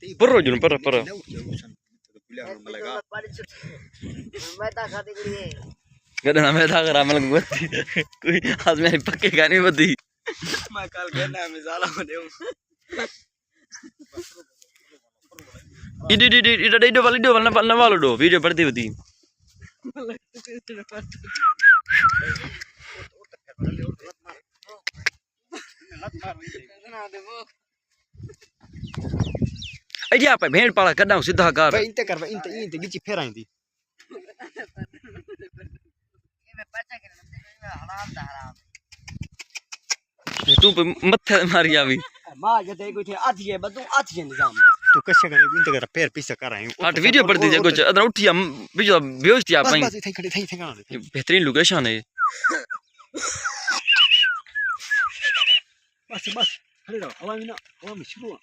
पर रोज पर गदना मैं था करा मतलब बत्ती कोई आज मेरी पक्के का नहीं बत्ती मैं कल कहना मैं साला को देऊं इधर वाला दो वीडियो पड़ती होती अरे आप भेड़ पाला करना सीधा कर भाई इंते कर इंते गिची फेराई थी तू पे मत्थे मारी आवी मां जते कोई थे आथी है बदू आथी है निजाम तू कैसे करे इंते कर पैर पीछे कर रही हूं हट वीडियो पड़ती है कुछ अदर उठी हम बीजो बेहोश थी आप बस थई खड़ी थई बेहतरीन लोकेशन है बस खड़े रहो हवा में शुरू